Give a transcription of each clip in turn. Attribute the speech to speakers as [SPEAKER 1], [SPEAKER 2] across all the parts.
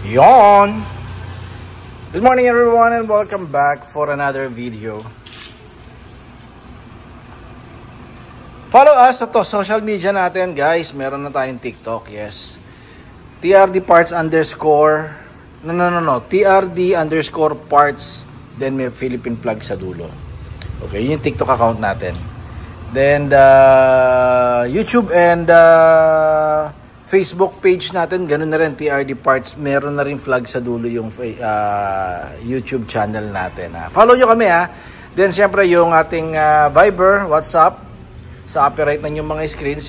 [SPEAKER 1] Yon! Good morning everyone and welcome back for another video. Follow us sa social media natin guys. Meron na tayong TikTok, yes. TRD parts underscore TRD underscore parts, then may Philippine flag sa dulo. Okay, yun yung TikTok account natin. Then the YouTube and Facebook page natin, ganun na rin, TRD parts. Meron na rin flag sa dulo yung YouTube channel natin. Follow nyo kami ha. Then syempre yung ating Viber, WhatsApp, sa upper right ng yung mga screen,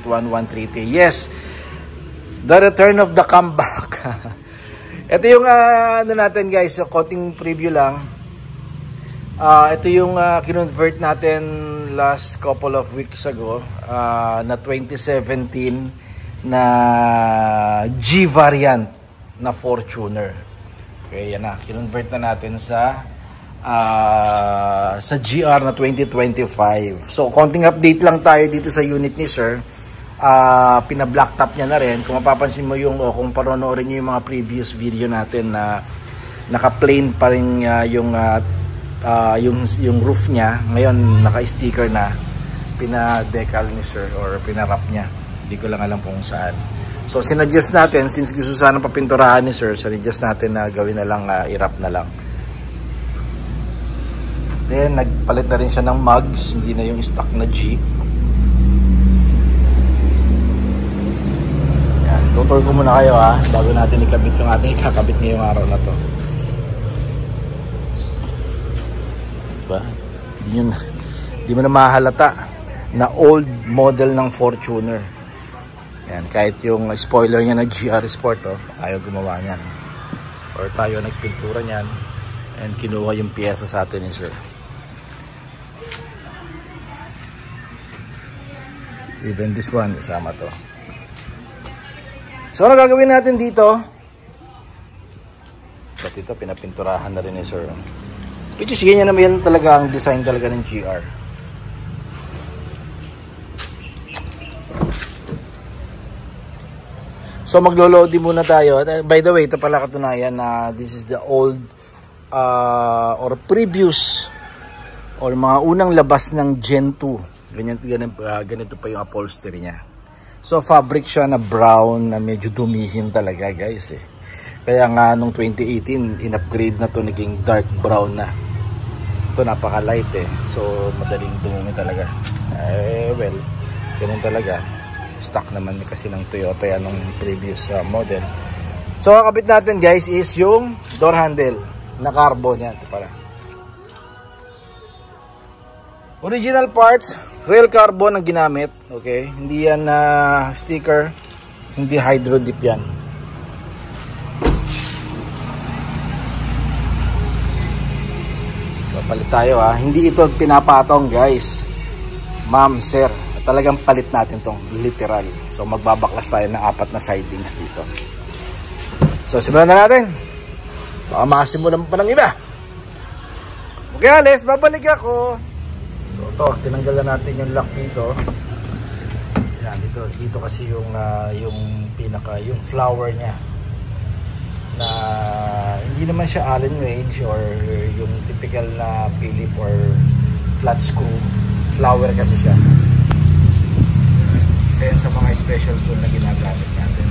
[SPEAKER 1] 0917-888-1133. Yes, the return of the comeback. Ito yung ano natin guys, so, konting preview lang. Ito yung kinonvert natin last couple of weeks ago na 2017 na G variant na Fortuner. Okay, yan na, kinonvert na natin sa GR na 2025. So, konting update lang tayo dito sa unit ni Sir. Pina-black top niya na rin. Kung mapapansin mo yung, kung panonoorin niyo yung mga previous video natin na naka-plain pa rin yung roof niya. Ngayon, naka-sticker na. Pina-decal ni Sir or pina-wrap niya. Hindi ko lang alam kung saan. So, sinadjust natin, since gusto sana papinturahan ni Sir, sinadjust natin na gawin na lang, i-wrap na lang. Then, nagpalit na rin siya ng mugs. Hindi na yung stock na G. Yan. Tutur ko muna kayo ha. Bago natin ikabit yung ating ikakabit ngayong araw na to. Diba? Hindi mo na mahalata na old model ng Fortuner. Yan. Kahit yung spoiler niya na GR Sport, tayo gumawa niyan. Or tayo nagpintura niyan. And kinuha yung piyesa sa atin ni Sir. Even this one, isama to. So, ano gagawin natin dito? But ito, pinapinturahan na rin ni Sir. Which is, ganyan naman talaga ang design talaga ng GR. So, maglo-loading muna tayo. By the way, ito pala katunayan na this is the old or previous or mga unang labas ng Gen 2. Ganito pa yung upholstery niya. So fabric siya na brown na medyo dumihin talaga guys Kaya nga nung 2018 in-upgrade na to, naging dark brown na. Ito napaka light so madaling dumumi talaga. Well, ganun talaga. Stock naman kasi ng Toyota yan nung previous model. So kakabit natin guys is yung door handle na carbon yan. Ito pala. Original parts, real carbon ang ginamit. Okay, hindi yan sticker, hindi hydro dip yan. So palit tayo hindi ito pinapatong guys. Ma'am, sir, talagang palit natin tong literal. So magbabaklas tayo ng 4 na sidings dito. So simulan na natin. Baka makasimulan pa ng iba. Okay, Ales, babalik ako. So ito, tinanggal na natin yung lock dito. Yan, dito kasi yung yung flower niya. Na hindi naman siya Allen wrench or yung typical na Philip or flat screw. Flower kasi siya. Isa yan sa mga special tool na ginagamit natin.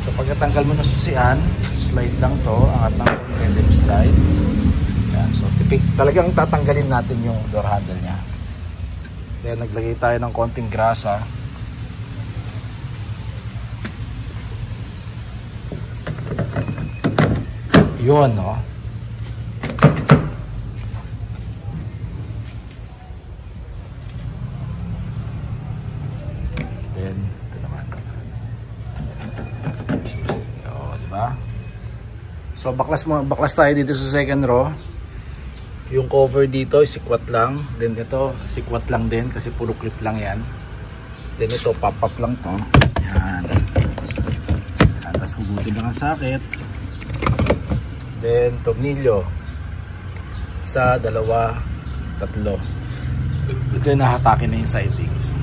[SPEAKER 1] So pagkatanggal mo na susian, slide lang to, angat lang and then slide. Yan, so talagang tatanggalin natin yung door handle niya. Then naglagay tayo ng konting grasa. Yun, no? Then ito naman. Diba? So baklas tayo dito sa second row. Yung cover dito sikwat lang, then ito sikwat lang din kasi puro clip lang yan. Then ito pop-up lang to. Yan. Tapos hugutin lang ang sakit. Then tornilyo. 1, 2, 3. Ito yung nahatakin na yung sidings.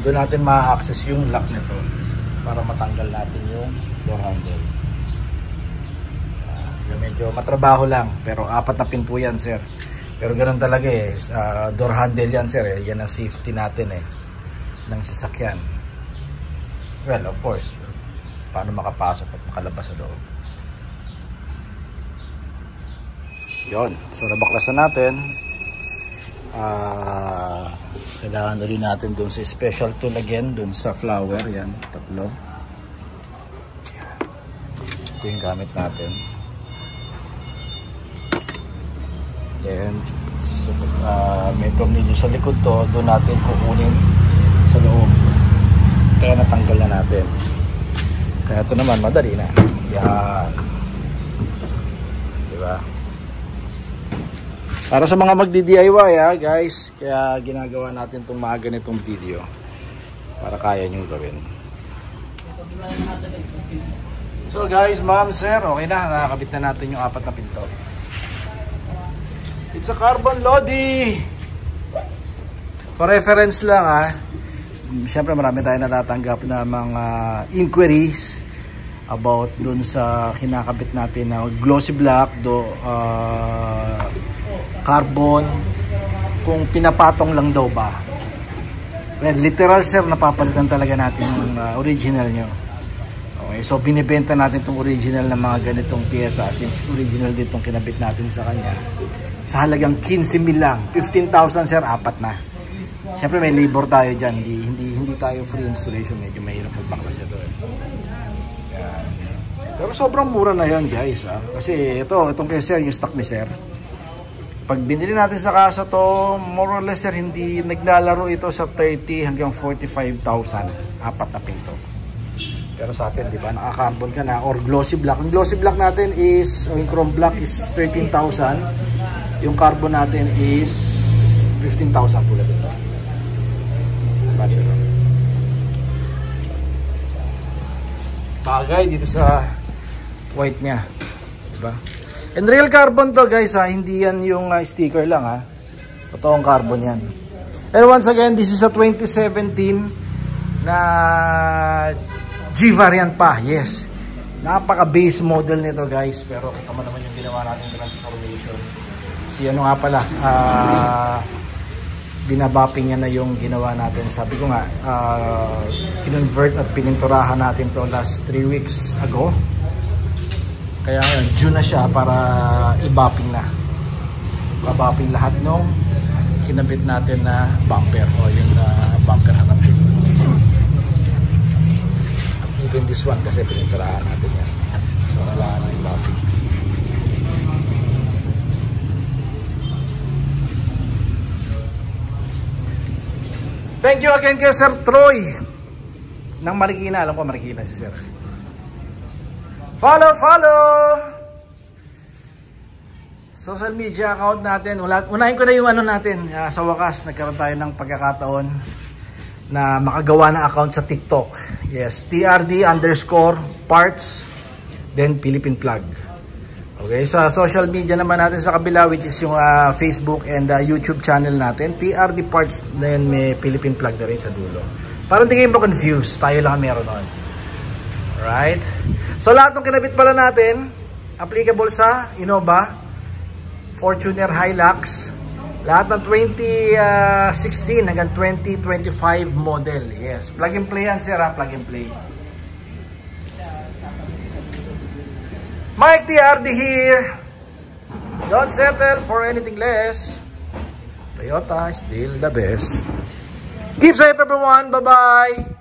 [SPEAKER 1] Doon natin ma-access yung lock nito. para matanggal natin yung door handle. Medyo matrabaho lang, pero 4 na pin po yan, sir. Pero ganoon talaga eh, door handle yan, sir eh. Yan ang safety natin eh ng sasakyan. Well, of course, paano makapasok at makalabas sa loob. Yun, so nabaklasan natin. Kailangan ulit natin dun sa special tool again, dun sa flower, yan, 3. Ito yung gamit natin. Then, so, may tornilyo sa likod to, doon natin kukunin sa loob. Kaya natanggal na natin. Kaya ito naman, madali na. Yan. Diba? Para sa mga magdi-DIY guys, kaya ginagawa natin itong mga ganitong video. Para kaya nyo gawin. So guys, ma'am, sir, okay na. Nakakabit na natin yung 4 na pinto. It's a carbon Lodi. For reference lang siyempre marami tayong natatanggap na mga inquiries about dun sa kinakabit natin na glossy black carbon, kung pinapatong lang daw ba. Well, literal sir, napapalitan talaga natin yung original nyo. Okay, so binibenta natin itong original na mga ganitong piyesa, since original din itong kinabit natin sa kanya. Sa halagang 15,000 lang. 15,000 sir, 4 na. Siyempre may labor tayo dyan. Hindi tayo free installation. Medyo mahirap magbaklas ito Yan. Pero sobrang mura na yan guys. Kasi itong kay sir, yung stock ni sir. Pag binili natin sa kasa to, more or less sir, hindi naglalaro ito sa 30 hanggang 45,000. 4 na pinto. Pero sa atin, di ba, naka-carbon ka na or glossy black. Ang glossy black natin is, yung chrome black is 13,000. Yung carbon natin is 15,000 pula dito. Bagay dito sa white niya, diba? And real carbon to guys hindi yan yung sticker lang totoong carbon yan. And once again, this is a 2017 na G variant pa. Yes, napaka base model nito guys, pero kita mo naman yung ginawa natin transformation. Si ano nga pala, binabapping niya na yung ginawa natin. Sabi ko nga, kinonvert at pininturahan natin to last 3 weeks ago. Kaya ngayon, June na siya para i-bapping na. Babapping lahat nung kinabit natin na bumper o yung bumper harap. At even this one kasi pininturahan natin yan. So, kailangan na i-bapping. Thank you again kay Sir Troy ng Marikina. Alam ko Marikina si Sir. Follow! Social media account natin. Unahin ko na yung natin. Sa wakas, nagkaroon tayo ng pagkakataon na makagawa ng account sa TikTok. Yes, TRD_parts then Philippine Plug. Okay, sa social media naman natin sa kabila, which is yung Facebook and YouTube channel natin, TRD Parts, then may Philippine Plug na rin sa dulo. Para hindi kayo ma-confuse, tayo lang meron nun. Alright? So lahat ng kinabit pala natin, applicable sa Innova, Fortuner Hilux, lahat ng 2016 hanggang 2025 model. Yes, plug and play yan sir, plug and play. Mike TRD here. Don't settle for anything less. Toyota is still the best. Keep safe everyone. Bye-bye.